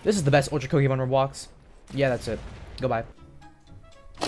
This is the best Ultra Kill game on Roblox. Yeah, that's it. Goodbye.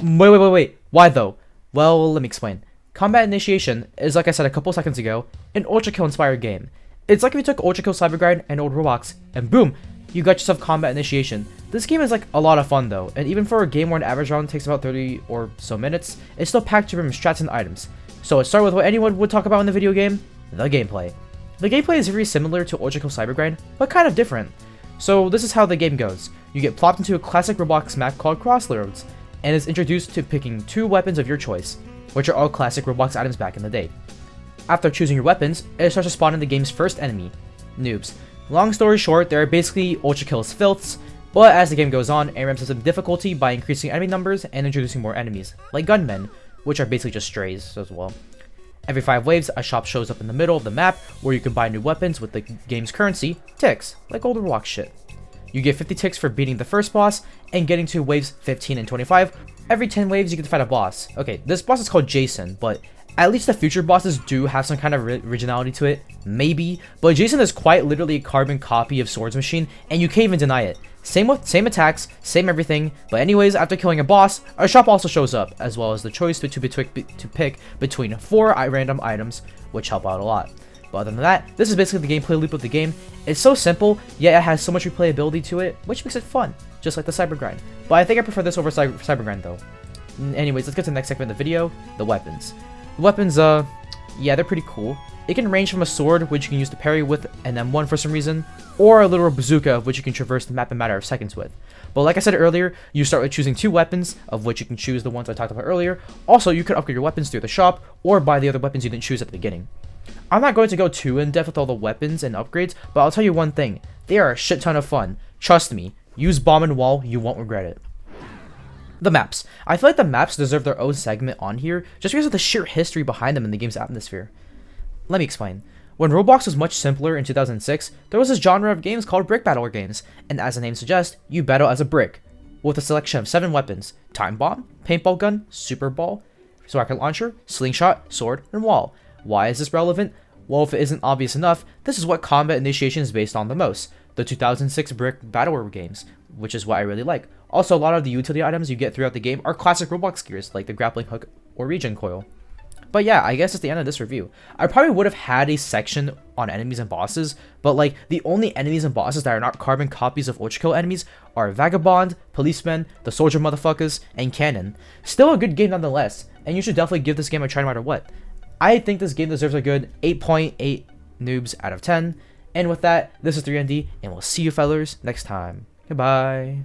Wait. Why though? Well, let me explain. Combat Initiation is, like I said a couple seconds ago, an Ultra Kill inspired game. It's like if you took Ultra Kill Cybergrind and old Roblox, and boom, you got yourself Combat Initiation. This game is like a lot of fun though, and even for a game where an average round takes about 30 or so minutes, it's still packed with strats and items. So let's start with what anyone would talk about in the video game, the gameplay. The gameplay is very similar to Ultra Kill Cybergrind, but kind of different. So this is how the game goes. You get plopped into a classic Roblox map called Crossroads, and is introduced to picking 2 weapons of your choice, which are all classic Roblox items back in the day. After choosing your weapons, it starts to spawn in the game's first enemy, noobs. Long story short, they are basically Ultra Kill's filths, but as the game goes on, it ramps up some difficulty by increasing enemy numbers and introducing more enemies, like gunmen, which are basically just strays as well. Every 5 waves, a shop shows up in the middle of the map where you can buy new weapons with the game's currency, ticks, like old Roblox shit. You get 50 ticks for beating the first boss, and getting to waves 15 and 25. Every 10 waves you get to fight a boss. Okay, this boss is called Jason, but at least the future bosses do have some kind of originality to it, maybe. But Jason is quite literally a carbon copy of Swords Machine, and you can't even deny it. Same attacks, same everything, but anyways, after killing a boss, a shop also shows up, as well as the choice to pick between 4 random items, which help out a lot. But other than that, this is basically the gameplay loop of the game. It's so simple, yet it has so much replayability to it, which makes it fun, just like the Cybergrind. But I think I prefer this over Cybergrind though. Anyways, let's get to the next segment of the video, the weapons. The weapons, yeah, they're pretty cool. It can range from a sword, which you can use to parry with an M1 for some reason, or a literal bazooka, which you can traverse the map in a matter of seconds with. But like I said earlier, you start with choosing 2 weapons, of which you can choose the ones I talked about earlier. Also, you can upgrade your weapons through the shop, or buy the other weapons you didn't choose at the beginning. I'm not going to go too in depth with all the weapons and upgrades, but I'll tell you one thing, they are a shit ton of fun. Trust me, use Bomb and Wall, you won't regret it. The maps. I feel like the maps deserve their own segment on here, just because of the sheer history behind them in the game's atmosphere. Let me explain. When Roblox was much simpler in 2006, there was this genre of games called brick battle games, and as the name suggests, you battle as a brick, with a selection of 7 weapons: time bomb, paintball gun, super ball, rocket launcher, slingshot, sword, and wall. Why is this relevant? Well, if it isn't obvious enough, this is what Combat Initiation is based on the most, the 2006 brick battle games, which is what I really like. Also, a lot of the utility items you get throughout the game are classic Roblox gears, like the grappling hook or regen coil. But yeah, I guess it's the end of this review. I probably would have had a section on enemies and bosses, but like, the only enemies and bosses that are not carbon copies of Ultra Kill enemies are Vagabond, Policeman, the Soldier Motherfuckers, and Cannon. Still a good game nonetheless, and you should definitely give this game a try no matter what. I think this game deserves a good 8.8 noobs out of 10. And with that, this is 3ND, and we'll see you fellers next time. Goodbye.